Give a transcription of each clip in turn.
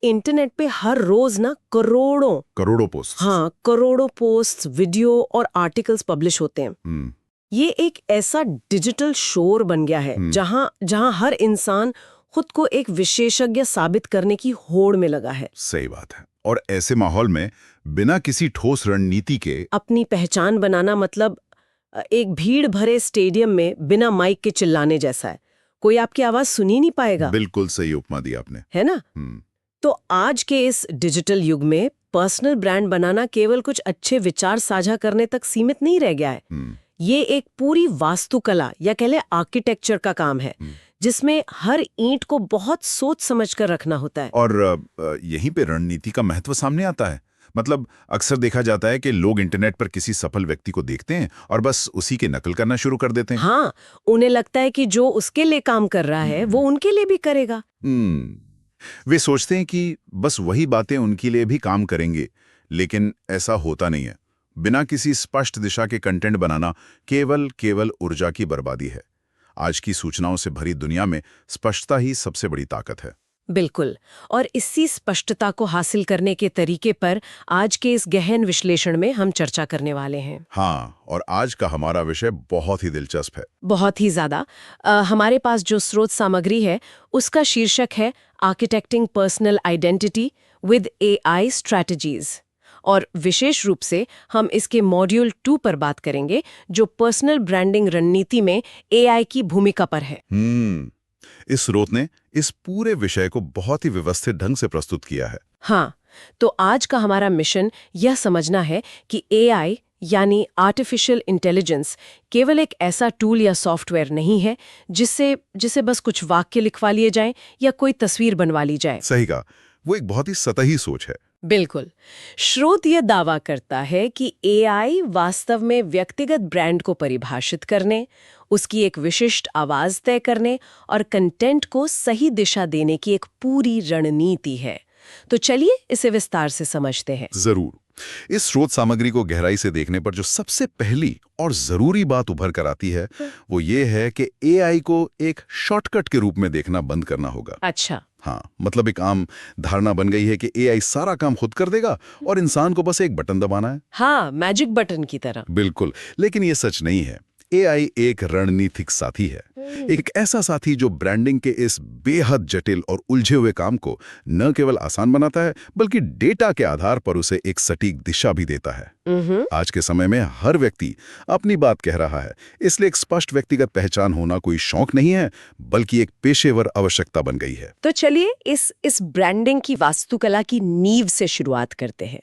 Internet पे हर रोज ना करोड़ों पोस्ट। हाँ, करोड़ों पोस्ट, वीडियो और आर्टिकल्स पब्लिश होते हैं। ये एक ऐसा डिजिटल शोर बन गया है जहां हर इंसान खुद को एक विशेषज्ञ साबित करने की होड़ में लगा है। सही बात है। और ऐसे माहौल में बिना किसी ठोस रणनीति के अपनी पहचान बनाना मतलब एक भीड़ भरे स्टेडियम में बिना माइक के चिल्लाने जैसा है। कोई आपकी आवाज सुन ही नहीं पाएगा। बिल्कुल सही उपमा दी आपने, है ना? तो आज के इस डिजिटल युग में पर्सनल ब्रांड बनाना केवल कुछ अच्छे विचार साझा करने तक सीमित नहीं रह गया है। ये एक पूरी वास्तुकला या कह ले आर्किटेक्चर का काम है, जिसमें हर ईंट को बहुत सोच समझ कर रखना होता है। और यहीं पे रणनीति का महत्व सामने आता है। मतलब अक्सर देखा जाता है कि लोग इंटरनेट पर किसी सफल व्यक्ति को देखते हैं और बस उसी की नकल करना शुरू कर देते हैं। हाँ, उन्हें लगता है कि जो उसके लिए काम कर रहा है वो उनके लिए भी करेगा। वे सोचते हैं कि बस वही बातें उनके लिए भी काम करेंगे, लेकिन ऐसा होता नहीं है। बिना किसी स्पष्ट दिशा के कंटेंट बनाना केवल ऊर्जा की बर्बादी है। आज की सूचनाओं से भरी दुनिया में स्पष्टता ही सबसे बड़ी ताकत है। बिल्कुल। और इसी स्पष्टता को हासिल करने के तरीके पर आज के इस गहन विश्लेषण में हम चर्चा करने वाले हैं। हाँ, और आज का हमारा विषय बहुत ही दिलचस्प है। बहुत ही ज्यादा। हमारे पास जो स्रोत सामग्री है उसका शीर्षक है architecting personal identity with AI strategies, और विशेष रूप से हम इसके मॉड्यूल 2 पर बात करेंगे, जो पर्सनल ब्रांडिंग रणनीति में एआई की भूमिका पर है। इस स्रोत ने इस पूरे विषय को बहुत ही व्यवस्थित ढंग से प्रस्तुत किया है। हाँ, तो आज का हमारा मिशन यह समझना है कि एआई यानी आर्टिफिशियल इंटेलिजेंस केवल एक ऐसा टूल या सॉफ्टवेयर नहीं है जिसे बस कुछ वाक्य लिखवा लिए जाएं या कोई तस्वीर बनवा ली जाए। सही कहा, वो एक बहुत ही सतही सोच है। बिल्कुल। स्रोत यह दावा करता है कि एआई वास्तव में व्यक्तिगत ब्रांड को परिभाषित करने, उसकी एक विशिष्ट आवाज तय करने और कंटेंट को सही दिशा देने की एक पूरी रणनीति है। तो चलिए इसे विस्तार से समझते हैं। जरूर। इस स्रोत सामग्री को गहराई से देखने पर जो सबसे पहली और जरूरी बात उभर कर आती है वो ये है कि एआई को एक शॉर्टकट के रूप में देखना बंद करना होगा। अच्छा। हाँ, मतलब एक आम धारणा बन गई है कि एआई सारा काम खुद कर देगा और इंसान को बस एक बटन दबाना है। हाँ, मैजिक बटन की तरह। बिल्कुल, लेकिन ये सच नहीं है। एआई एक रणनीतिक साथी है, एक ऐसा साथी जो ब्रांडिंग के इस बेहद जटिल और उलझे हुए काम को न केवल आसान बनाता है बल्कि डेटा के आधार पर उसे एक सटीक दिशा भी देता है। आज के समय में हर व्यक्ति अपनी बात कह रहा है, इसलिए एक स्पष्ट व्यक्तिगत पहचान होना कोई शौक नहीं है बल्कि एक पेशेवर आवश्यकता बन गई है। तो चलिए इस ब्रांडिंग की वास्तुकला की नींव से शुरुआत करते हैं।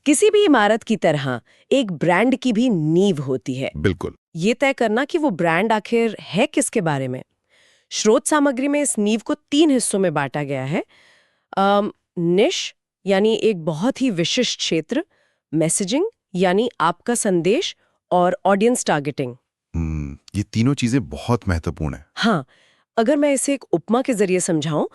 किसी भी इमारत की तरह एक ब्रांड की भी नींव होती है। बिल्कुल। ये तय करना कि वो ब्रांड आखिर है किसके बारे में। स्रोत सामग्री में इस नींव को 3 हिस्सों में बांटा गया है। निश यानी एक बहुत ही विशिष्ट क्षेत्र, मैसेजिंग यानी आपका संदेश, और ऑडियंस टारगेटिंग। ये तीनों चीजें बहुत महत्वपूर्ण है। हाँ, अगर मैं इसे एक उपमा के जरिए समझाऊं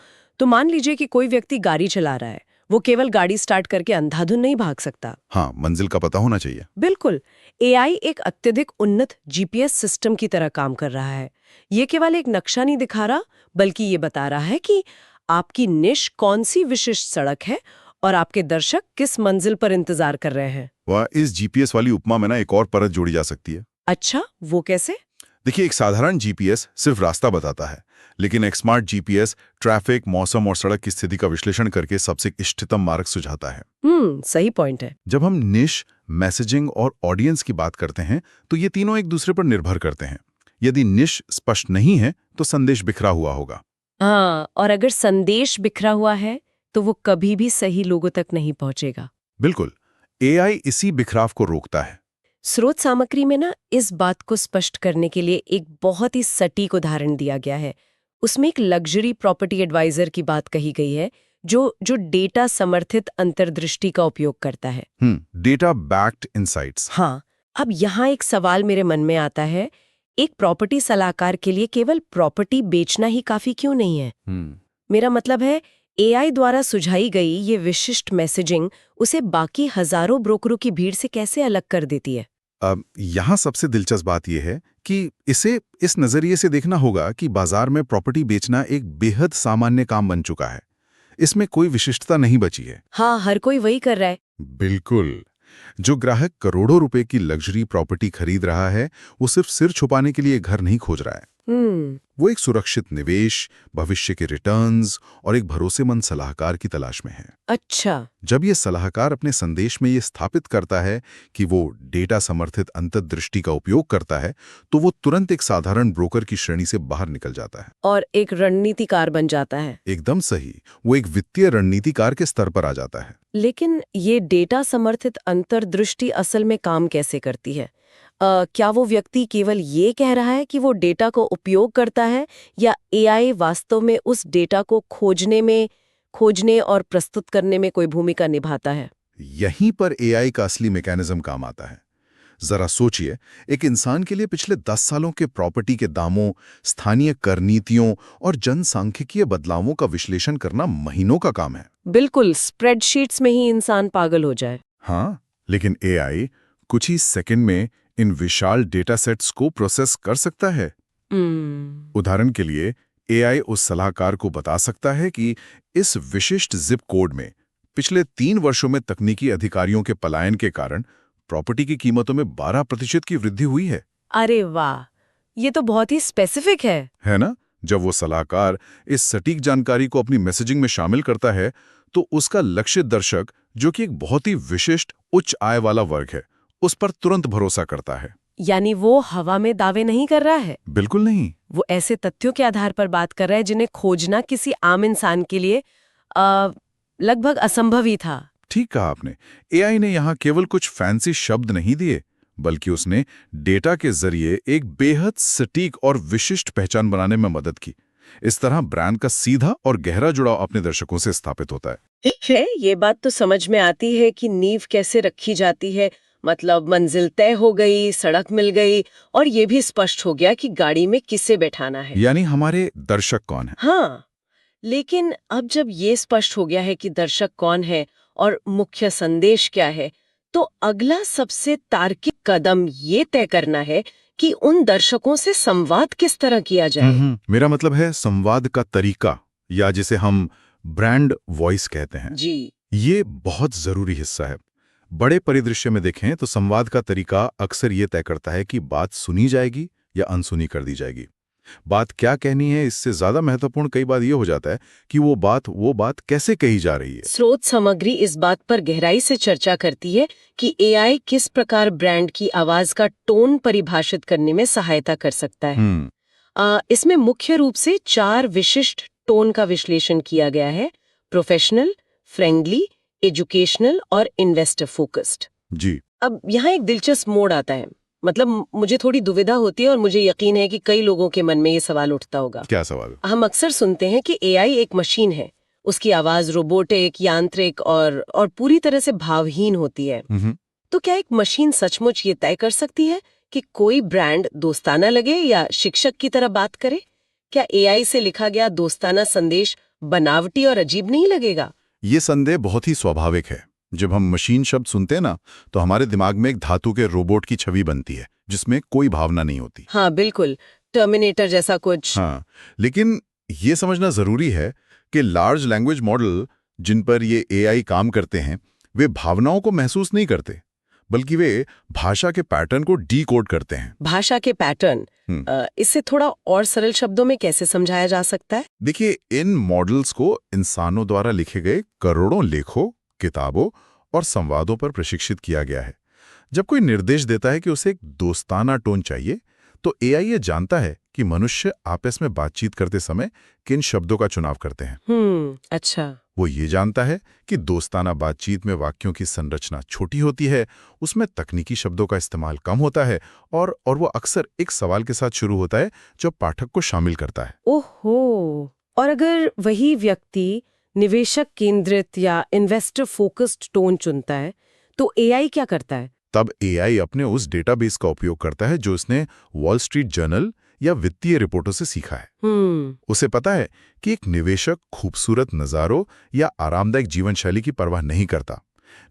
तो मान लीजिए कि कोई व्यक्ति गाड़ी चला रहा है। वो केवल गाड़ी स्टार्ट करके अंधाधुन नहीं भाग सकता। हाँ, मंजिल का पता होना चाहिए। बिल्कुल। एआई एक अत्यधिक उन्नत जीपीएस सिस्टम की तरह काम कर रहा है। ये केवल एक नक्शा नहीं दिखा रहा बल्कि ये बता रहा है कि आपकी निश कौन सी विशिष्ट सड़क है और आपके दर्शक किस मंजिल पर इंतजार कर रहे हैं। वाह, इस जीपीएस वाली उपमा में ना एक और परत जोड़ी जा सकती है। अच्छा, वो कैसे? देखिए, एक साधारण जीपीएस सिर्फ रास्ता बताता है, लेकिन एक स्मार्ट जीपीएस ट्रैफिक, मौसम और सड़क की स्थिति का विश्लेषण करके सबसे इष्टतम मार्ग सुझाता है। सही पॉइंट है। जब हम निश, मैसेजिंग और ऑडियंस की बात करते हैं तो ये तीनों एक दूसरे पर निर्भर करते हैं। यदि निश स्पष्ट नहीं है तो संदेश बिखरा हुआ होगा। हाँ, और अगर संदेश बिखरा हुआ है तो वो कभी भी सही लोगों तक नहीं पहुंचेगा। बिल्कुल, एआई इसी बिखराव को रोकता है। स्रोत सामग्री में ना इस बात को स्पष्ट करने के लिए एक बहुत ही सटीक उदाहरण दिया गया है। उसमें एक लग्जरी प्रॉपर्टी एडवाइजर की बात कही गई है जो डेटा समर्थित अंतर्दृष्टि का उपयोग करता है। Data backed insights. हाँ, अब यहाँ एक सवाल मेरे मन में आता है, एक प्रॉपर्टी सलाहकार के लिए केवल प्रॉपर्टी बेचना ही काफी क्यों नहीं है? मेरा मतलब है, एआई द्वारा सुझाई गई ये विशिष्ट मैसेजिंग उसे बाकी हजारों ब्रोकरों की भीड़ से कैसे अलग कर देती है? यहाँ सबसे दिलचस्प बात यह है कि इसे इस नजरिए से देखना होगा कि बाजार में प्रॉपर्टी बेचना एक बेहद सामान्य काम बन चुका है। इसमें कोई विशिष्टता नहीं बची है। हाँ, हर कोई वही कर रहा है। बिल्कुल। जो ग्राहक करोड़ों रुपए की लग्जरी प्रॉपर्टी खरीद रहा है, वो सिर्फ सिर छुपाने के लिए घर नहीं खोज रहा है। वो एक सुरक्षित निवेश, भविष्य के रिटर्न्स और एक भरोसेमंद सलाहकार की तलाश में है। अच्छा। जब ये सलाहकार अपने संदेश में ये स्थापित करता है कि वो डेटा समर्थित अंतर्दृष्टि का उपयोग करता है, तो वो तुरंत एक साधारण ब्रोकर की श्रेणी से बाहर निकल जाता है और एक रणनीतिकार बन जाता है। एकदम सही, वो एक वित्तीय रणनीतिकार के स्तर पर आ जाता है। लेकिन ये डेटा समर्थित अंतर्दृष्टि असल में काम कैसे करती है? क्या वो व्यक्ति केवल ये कह रहा है कि वो डेटा को उपयोग करता है, या एआई वास्तव में उस डेटा को खोजने और प्रस्तुत करने में कोई भूमिका निभाता है? यहीं पर एआई का असली मैकेनिज्म काम आता है। जरा सोचिए, एक इंसान के लिए पिछले 10 सालों के प्रॉपर्टी के दामों, स्थानीय कर नीतियों और जनसांख्यिकीय बदलावों का विश्लेषण करना महीनों का काम है। बिल्कुल, स्प्रेडशीट्स में ही इंसान पागल हो जाए। हाँ, लेकिन एआई कुछ ही सेकंड में इन विशाल डेटा सेट्स को प्रोसेस कर सकता है। उदाहरण के लिए, एआई उस सलाहकार को बता सकता है कि इस विशिष्ट जिप कोड में पिछले 3 वर्षों में तकनीकी अधिकारियों के पलायन के कारण प्रॉपर्टी की कीमतों में 12% की वृद्धि हुई है। अरे वाह, ये तो बहुत ही स्पेसिफिक है ना? जब वो सलाहकार इस सटीक जानकारी को अपनी मैसेजिंग में शामिल करता है, तो उसका लक्षित दर्शक, जो कि एक बहुत ही विशिष्ट उच्च आय वाला वर्ग है, उस पर तुरंत भरोसा करता है। यानी वो हवा में दावे नहीं कर रहा है। बिल्कुल नहीं। वो ऐसे तथ्यों के आधार पर बात कर रहा है जिन्हें खोजना किसी आम इंसान के लिए लगभग असंभव ही था। ठीक कहा आपने। एआई ने यहाँ केवल कुछ फैंसी शब्द नहीं दिए, बल्कि उसने डेटा के जरिए एक बेहद सटीक और विशिष्ट पहचान बनाने में मदद की। इस तरह ब्रांड का सीधा और गहरा जुड़ाव अपने दर्शकों से स्थापित होता है। ठीक है, ये बात तो समझ में आती है कि नींव कैसे रखी जाती है। मतलब मंजिल तय हो गई, सड़क मिल गई, और ये भी स्पष्ट हो गया कि गाड़ी में किसे बैठाना है। यानी हमारे दर्शक कौन है। हाँ, लेकिन अब जब ये स्पष्ट हो गया है कि दर्शक कौन है और मुख्य संदेश क्या है, तो अगला सबसे तार्किक कदम ये तय करना है कि उन दर्शकों से संवाद किस तरह किया जाए। मेरा मतलब है संवाद का तरीका, या जिसे हम ब्रांड वॉइस कहते हैं। जी, ये बहुत जरूरी हिस्सा है। बड़े परिदृश्य में देखें तो संवाद का तरीका अक्सर ये तय करता है कि बात सुनी जाएगी या अनसुनी कर दी जाएगी। बात क्या कहनी है, इससे ज्यादा महत्वपूर्ण कई बार ये हो जाता है कि वो बात कैसे कही जा रही है। स्रोत सामग्री इस बात पर गहराई से चर्चा करती है कि एआई किस प्रकार ब्रांड की आवाज का टोन परिभाषित करने में सहायता कर सकता है। इसमें मुख्य रूप से 4 विशिष्ट टोन का विश्लेषण किया गया है: प्रोफेशनल, फ्रेंडली, एजुकेशनल और इन्वेस्टर फोकस्ड। जी। अब यहाँ एक दिलचस्प मोड़ आता है। मतलब मुझे थोड़ी दुविधा होती है, और मुझे यकीन है कि कई लोगों के मन में ये सवाल उठता होगा। क्या सवाल? हम अक्सर सुनते हैं कि एआई एक मशीन है, उसकी आवाज रोबोटिक, यांत्रिक और पूरी तरह से भावहीन होती है। तो क्या एक मशीन सचमुच ये तय कर सकती है कि कोई ब्रांड दोस्ताना लगे या शिक्षक की तरह बात करे? क्या एआई से लिखा गया दोस्ताना संदेश बनावटी और अजीब नहीं लगेगा? ये संदेह बहुत ही स्वाभाविक है। जब हम मशीन शब्द सुनते हैं ना, तो हमारे दिमाग में एक धातु के रोबोट की छवि बनती है, जिसमें कोई भावना नहीं होती। हाँ बिल्कुल, टर्मिनेटर जैसा कुछ। हाँ, लेकिन ये समझना जरूरी है कि लार्ज लैंग्वेज मॉडल जिन पर ये एआई काम करते हैं, वे भावनाओं को महसूस नहीं करते, बल्कि वे भाषा के पैटर्न को डीकोड करते हैं। भाषा के पैटर्न, इससे थोड़ा और सरल शब्दों में कैसे समझाया जा सकता है? देखिए, इन मॉडल्स को इंसानों द्वारा लिखे गए करोड़ों लेखों, किताबों और संवादों पर प्रशिक्षित किया गया है। जब कोई निर्देश देता है कि उसे एक दोस्ताना टोन चाहिए, तो एआई ये जानता है कि मनुष्य आपस में बातचीत करते समय किन शब्दों का चुनाव करते हैं। अच्छा। वो ये जानता है कि दोस्ताना बातचीत में वाक्यों की संरचना छोटी होती है, उसमें तकनीकी शब्दों का इस्तेमाल कम होता है, और वो अक्सर एक सवाल के साथ शुरू होता है जो पाठक को शामिल करता है। ओहो, और अगर वही व्यक्ति निवेशक केंद्रित या इन्वेस्टर फोकस्ड टोन चुनता है, तो एआई क्या करता है? तब एआई अपने उस डेटाबेस का उपयोग करता है जो उसने वॉल स्ट्रीट जर्नल या वित्तीय रिपोर्टों से सीखा है। उसे पता है कि एक निवेशक खूबसूरत नज़ारों या आरामदायक जीवन शैली की परवाह नहीं करता।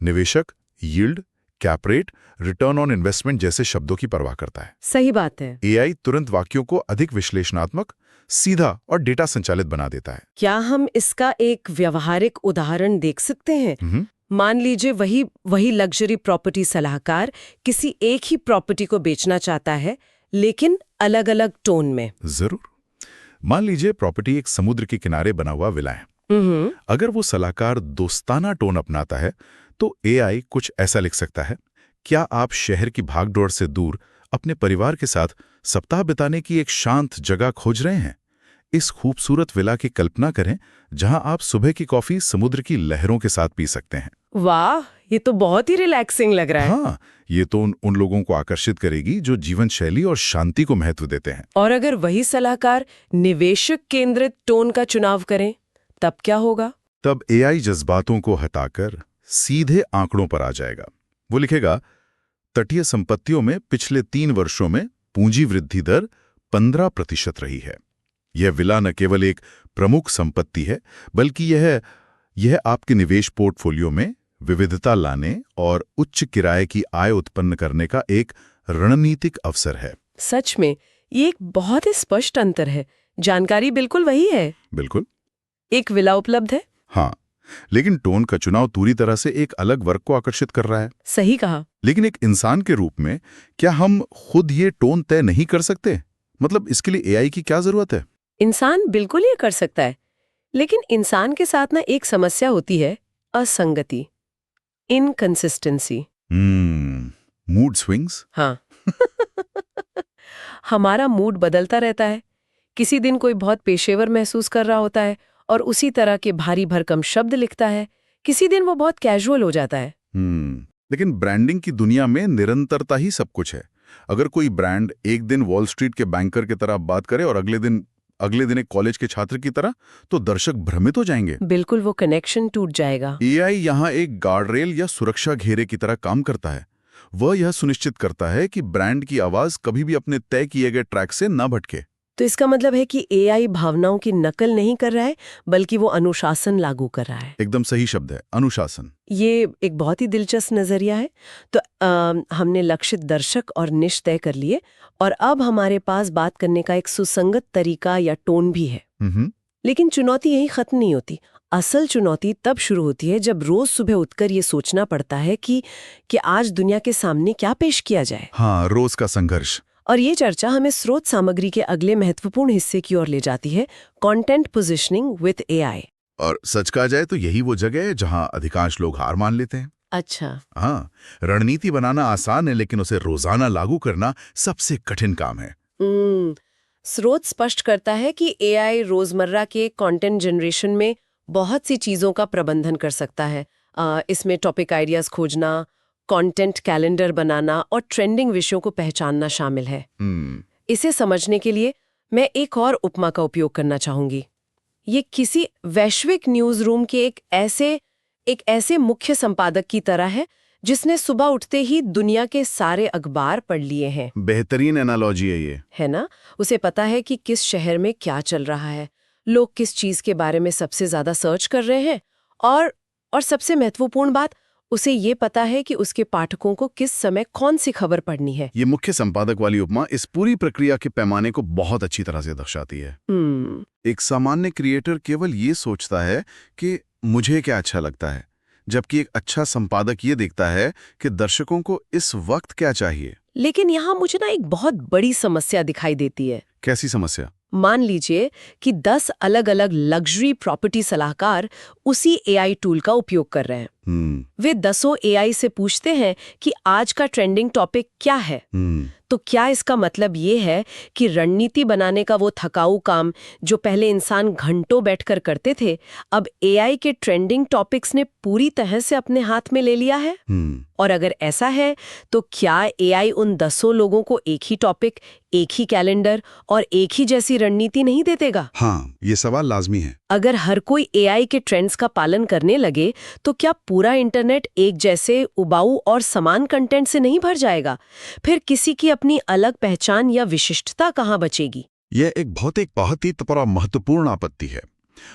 निवेशक yield, cap rate, return on investment जैसे शब्दों की परवाह करता है। सही बात है। एआई तुरंत वाक्यों को अधिक विश्लेषणात्मक, सीधा और डेटा संचालित बना देता है। क्या हम इसका एक व्यवहारिक उदाहरण देख सकते हैं? मान लीजिए वही लग्जरी प्रॉपर्टी सलाहकार किसी एक ही प्रॉपर्टी को बेचना चाहता है, लेकिन अलग-अलग टोन में। जरूर। मान लीजिए प्रॉपर्टी एक समुद्र के किनारे बना हुआ विला है। अगर वो सलाहकार दोस्ताना टोन अपनाता है तो एआई कुछ ऐसा लिख सकता है, क्या आप शहर की भागदौड़ से दूर अपने परिवार के साथ सप्ताह बिताने की एक शांत जगह खोज रहे हैं? इस खूबसूरत विला की कल्पना करें जहां आप सुबह की कॉफी समुद्र की लहरों के साथ पी सकते हैं। वाह, ये तो बहुत ही रिलैक्सिंग लग रहा है। हाँ, ये तो उन लोगों को आकर्षित करेगी जो जीवन शैली और शांति को महत्व देते हैं। और अगर वही सलाहकार निवेशक केंद्रित टोन का चुनाव करें, तब क्या होगा? तब एआई जज्बातों को हटाकर सीधे आंकड़ों पर आ जाएगा। वो लिखेगा, तटीय संपत्तियों में पिछले 3 वर्षों में पूंजी वृद्धि दर 15% रही है। यह विला न केवल एक प्रमुख संपत्ति है, बल्कि यह आपके निवेश पोर्टफोलियो में विविधता लाने और उच्च किराए की आय उत्पन्न करने का एक रणनीतिक अवसर है। सच में ये एक बहुत ही स्पष्ट अंतर है। जानकारी बिल्कुल वही है। बिल्कुल। एक विला उपलब्ध है। हाँ, लेकिन टोन का चुनाव पूरी तरह से एक अलग वर्ग को आकर्षित कर रहा है। सही कहा। लेकिन एक इंसान के रूप में क्या हम खुद ये टोन तय नहीं कर सकते? मतलब इसके लिए एआई की क्या जरूरत है? इंसान बिल्कुल ये कर सकता है, लेकिन इंसान के साथ ना एक समस्या होती है, असंगति, इनकंसिस्टेंसी। Mood swings. हाँ। हमारा मूड बदलता रहता है। किसी दिन कोई बहुत पेशेवर महसूस कर रहा होता है और उसी तरह के भारी भरकम शब्द लिखता है। किसी दिन वो बहुत कैजुअल हो जाता है। लेकिन ब्रांडिंग की दुनिया में निरंतरता ही सब कुछ है। अगर कोई ब्रांड एक दिन वॉल स्ट्रीट के बैंकर की तरह बात करे और अगले दिन एक कॉलेज के छात्र की तरह, तो दर्शक भ्रमित हो जाएंगे। बिल्कुल, वो कनेक्शन टूट जाएगा। एआई यहाँ एक गार्डरेल या सुरक्षा घेरे की तरह काम करता है। वह यह सुनिश्चित करता है कि ब्रांड की आवाज कभी भी अपने तय किए गए ट्रैक से न भटके। तो इसका मतलब है कि एआई भावनाओं की नकल नहीं कर रहा है, बल्कि वो अनुशासन लागू कर रहा है। एकदम सही शब्द है, अनुशासन। ये एक बहुत ही दिलचस्प नजरिया है। तो हमने लक्षित दर्शक और निश तय कर लिए, और अब हमारे पास बात करने का एक सुसंगत तरीका या टोन भी है। लेकिन चुनौती यही खत्म नहीं होती। असल चुनौती तब शुरू होती है जब रोज सुबह उठकर ये सोचना पड़ता है कि आज दुनिया के सामने क्या पेश किया जाए। हाँ, रोज का संघर्ष। और ये चर्चा हमें स्रोत सामग्री के अगले महत्वपूर्ण हिस्से की ओर ले जाती है, कंटेंट पोजीशनिंग विद एआई। और सच कहा जाए तो यही वो जगह है जहां अधिकांश लोग हार मान लेते हैं। अच्छा। हाँ, रणनीति बनाना आसान है, लेकिन उसे रोजाना लागू करना सबसे कठिन काम है। स्रोत स्पष्ट करता है कि एआई रोजमर्रा के कंटेंट जनरेशन में बहुत सी चीजों का प्रबंधन कर सकता है। इसमें टॉपिक आइडियाज खोजना, कंटेंट कैलेंडर बनाना और ट्रेंडिंग विषयों को पहचानना शामिल है। इसे समझने के लिए मैं एक और उपमा का उपयोग करना चाहूंगी। ये किसी वैश्विक न्यूज रूम के एक ऐसे मुख्य संपादक की तरह है जिसने सुबह उठते ही दुनिया के सारे अखबार पढ़ लिए हैं। बेहतरीन एनालॉजी है ये। है ना? उसे पता है कि किस शहर में क्या चल रहा है, लोग किस चीज के बारे में सबसे ज्यादा सर्च कर रहे हैं, और सबसे महत्वपूर्ण बात, उसे ये पता है कि उसके पाठकों को किस समय कौन सी खबर पढ़नी है। ये मुख्य संपादक वाली उपमा इस पूरी प्रक्रिया के पैमाने को बहुत अच्छी तरह से दर्शाती है। एक सामान्य क्रिएटर केवल ये सोचता है कि मुझे क्या अच्छा लगता है, जबकि एक अच्छा संपादक ये देखता है कि दर्शकों को इस वक्त क्या चाहिए। लेकिन यहाँ मुझे ना एक बहुत बड़ी समस्या दिखाई देती है। कैसी समस्या? मान लीजिए कि 10 अलग-अलग लग्जरी प्रॉपर्टी सलाहकार उसी एआई टूल का उपयोग कर रहे हैं। वे 10 एआई से पूछते हैं कि आज का ट्रेंडिंग टॉपिक क्या है। तो क्या इसका मतलब ये है कि रणनीति बनाने का वो थकाऊ काम जो पहले इंसान घंटों बैठकर करते थे, अब एआई के ट्रेंडिंग टॉपिक्स ने पूरी तरह से अपने हाथ में ले लिया है? और अगर ऐसा है, तो क्या एआई उन 10 लोगों को एक ही टॉपिक, एक ही कैलेंडर और एक ही जैसी रणनीति नहीं दे देगा? हाँ, ये सवाल लाजमी है। अगर हर कोई एआई के ट्रेंड्स का पालन करने लगे, तो क्या पूरा इंटरनेट एक जैसे उबाऊ और समान कंटेंट से नहीं भर जाएगा? फिर किसी की अपनी अलग पहचान या विशिष्टता कहाँ बचेगी? यह एक बहुत ही महत्वपूर्ण आपत्ति है,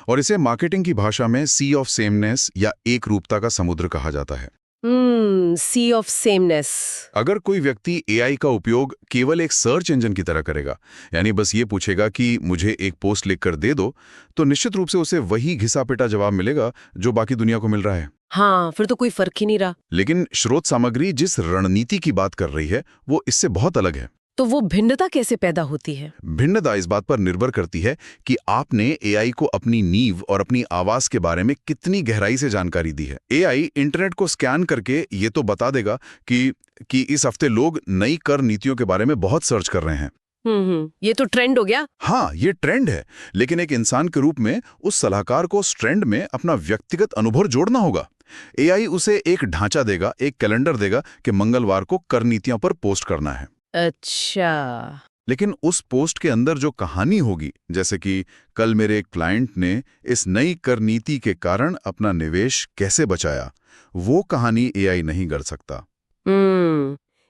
और इसे मार्केटिंग की भाषा में सी ऑफ सेमनेस या एक रूपता का समुद्र कहा जाता है। सी ऑफ सेमनेस। अगर कोई व्यक्ति एआई का उपयोग केवल एक सर्च इंजन की तरह करेगा, यानी बस ये पूछेगा कि मुझे एक पोस्ट लिखकर दे दो, तो निश्चित रूप से उसे वही घिसा-पिटा जवाब मिलेगा जो बाकी दुनिया को मिल रहा है। हाँ, फिर तो कोई फर्क ही नहीं रहा। लेकिन स्रोत सामग्री जिस रणनीति की बात कर रही है, वो इससे बहुत अलग है। तो वो भिन्नता कैसे पैदा होती है? भिन्नता इस बात पर निर्भर करती है कि आपने एआई को अपनी नींव और अपनी आवाज के बारे में कितनी गहराई से जानकारी दी है। एआई इंटरनेट को स्कैन करके ये तो बता देगा कि इस हफ्ते लोग नई कर नीतियों के बारे में बहुत सर्च कर रहे हैं। ये तो ट्रेंड हो गया। हाँ, ये ट्रेंड है, लेकिन एक इंसान के रूप में उस सलाहकार को उस ट्रेंड में अपना व्यक्तिगत अनुभव जोड़ना होगा। एआई उसे एक ढांचा देगा, एक कैलेंडर देगा कि मंगलवार को कर नीतियों पर पोस्ट करना है। अच्छा। लेकिन उस पोस्ट के अंदर जो कहानी होगी, जैसे कि कल मेरे एक क्लाइंट ने इस नई कर नीति के कारण अपना निवेश कैसे बचाया, वो कहानी एआई नहीं कर सकता।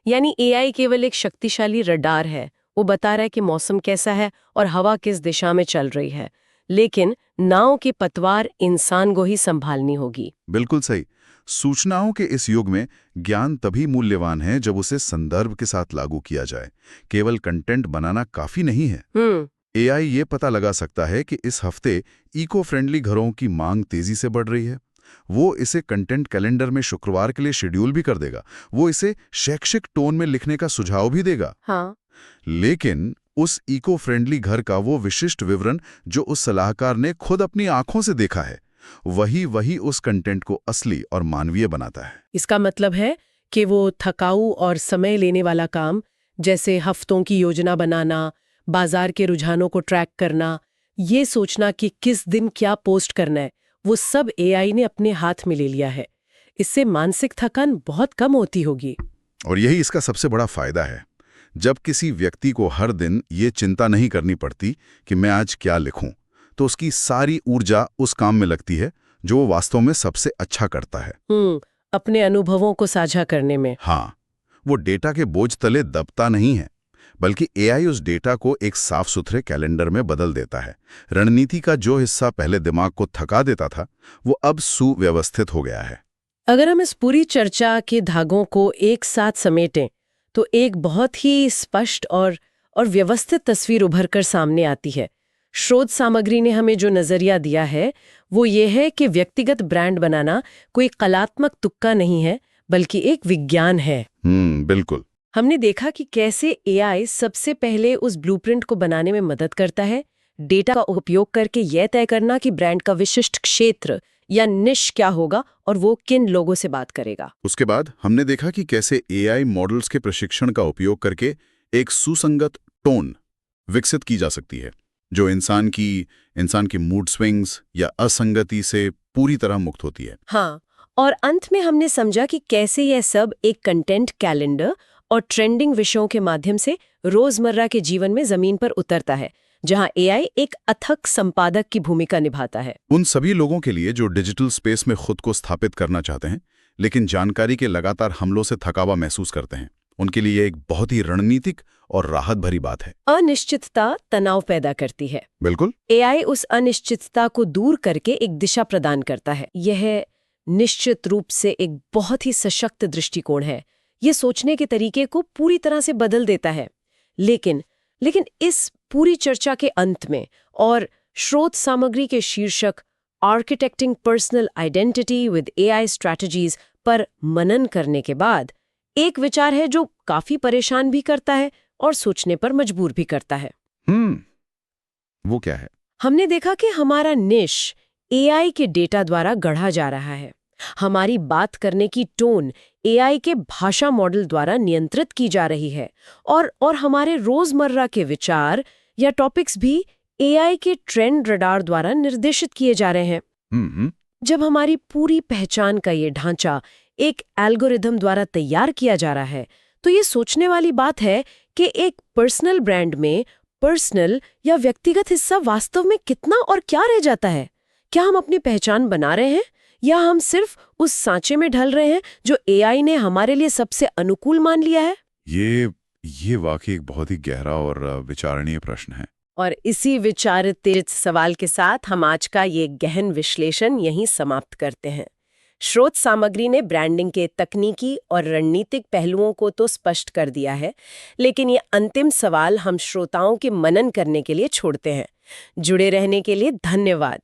यानी एआई केवल एक शक्तिशाली रडार है। वो बता रहा है कि मौसम कैसा है और हवा किस दिशा में चल रही है, लेकिन नाव की पतवार इंसान को ही संभालनी होगी। बिल्कुल सही। सूचनाओं के इस युग में ज्ञान तभी मूल्यवान है जब उसे संदर्भ के साथ लागू किया जाए। केवल कंटेंट बनाना काफी नहीं है। एआई ये पता लगा सकता है कि इस हफ्ते इको फ्रेंडली घरों की मांग तेजी से बढ़ रही है। वो इसे कंटेंट कैलेंडर में शुक्रवार के लिए शेड्यूल भी कर देगा। वो इसे शैक्षिक टोन में लिखने का सुझाव भी देगा। हाँ। लेकिन उस इको फ्रेंडली घर का वो विशिष्ट विवरण जो उस सलाहकार ने खुद अपनी आंखों से देखा है, वही उस कंटेंट को असली और मानवीय बनाता है। इसका मतलब है कि वो थकाऊ और समय लेने वाला काम, जैसे हफ्तों की योजना बनाना, बाजार के रुझानों को ट्रैक करना, ये सोचना कि किस दिन क्या पोस्ट करना है, वो सब एआई ने अपने हाथ में ले लिया है। इससे मानसिक थकान बहुत कम होती होगी। और यही इसका सबसे बड़ा फायदा है। जब किसी व्यक्ति को हर दिन ये चिंता नहीं करनी पड़ती कि मैं आज क्या लिखूं, तो उसकी सारी ऊर्जा उस काम में लगती है जो वो वास्तव में सबसे अच्छा करता है। अपने अनुभवों को साझा करने में। हाँ, वो डेटा के बोझ तले दबता नहीं है, बल्कि एआई उस डेटा को एक साफ सुथरे कैलेंडर में बदल देता है। रणनीति का जो हिस्सा पहले दिमाग को थका देता था, वो अब सुव्यवस्थित हो गया है। अगर हम इस पूरी चर्चा के धागों को एक साथ समेटें, तो एक बहुत ही स्पष्ट और व्यवस्थित तस्वीर उभर कर सामने आती है। स्रोत सामग्री ने हमें जो नजरिया दिया है, वो ये है कि व्यक्तिगत ब्रांड बनाना कोई कलात्मक तुक्का नहीं है, बल्कि एक विज्ञान है। बिल्कुल। हमने देखा कि कैसे एआई सबसे पहले उस ब्लूप्रिंट को बनाने में मदद करता है, डेटा का उपयोग करके यह तय करना कि ब्रांड का विशिष्ट क्षेत्र या निश क्या होगा और वो किन लोगों से बात करेगा। उसके बाद हमने देखा कि कैसे एआई मॉडल्स के प्रशिक्षण का उपयोग करके एक सुसंगत टोन विकसित की जा सकती है, जो इंसान की मूड स्विंग्स या असंगति से पूरी तरह मुक्त होती है। हाँ, और अंत में हमने समझा कि कैसे यह सब एक कंटेंट कैलेंडर और ट्रेंडिंग विषयों के माध्यम से रोजमर्रा के जीवन में जमीन पर उतरता है, जहां एआई एक अथक संपादक की भूमिका निभाता है। उन सभी लोगों के लिए जो डिजिटल स्पेस में खुद को स्थापित करना चाहते हैं, लेकिन जानकारी के लगातार हमलों से थकावा महसूस करते हैं, उनके लिए एक बहुत ही रणनीतिक और राहत भरी बात है। अनिश्चितता तनाव पैदा करती है। बिल्कुल। एआई उस अनिश्चितता को दूर करके एक दिशा प्रदान करता है। यह निश्चित रूप से एक बहुत ही सशक्त दृष्टिकोण है। ये सोचने के तरीके को पूरी तरह से बदल देता है। लेकिन इस पूरी चर्चा के अंत में और स्रोत सामग्री के शीर्षक architecting personal identity with AI strategies पर मनन करने के बाद एक विचार है जो काफी परेशान भी करता है और सोचने पर मजबूर भी करता है। वो क्या है? हमने देखा कि हमारा निश एआई के डेटा द्वारा गढ़ा जा रहा है। हमारी बात करने की टोन एआई के भाषा मॉडल द्वारा नियंत्रित की जा रही है और हमारे रोजमर्रा के विचार या टॉपिक्स भी एआई के ट्रेंड रडार द्वारा निर्देशित किए जा रहे हैं। जब हमारी पूरी पहचान का ये ढांचा एक एल्गोरिथम द्वारा तैयार किया जा रहा है, तो ये सोचने वाली बात है कि एक पर्सनल ब्रांड में पर्सनल या व्यक्तिगत हिस्सा वास्तव में कितना और क्या रह जाता है। क्या हम अपनी पहचान बना रहे हैं या हम सिर्फ उस सांचे में ढल रहे हैं जो एआई ने हमारे लिए सबसे अनुकूल मान लिया है? ये वाकई एक बहुत ही गहरा और विचारणीय प्रश्न है। और इसी विचारित सवाल के साथ हम आज का ये गहन विश्लेषण यहीं समाप्त करते हैं। स्रोत सामग्री ने ब्रांडिंग के तकनीकी और रणनीतिक पहलुओं को तो स्पष्ट कर दिया है, लेकिन ये अंतिम सवाल हम श्रोताओं के मनन करने के लिए छोड़ते हैं। जुड़े रहने के लिए धन्यवाद।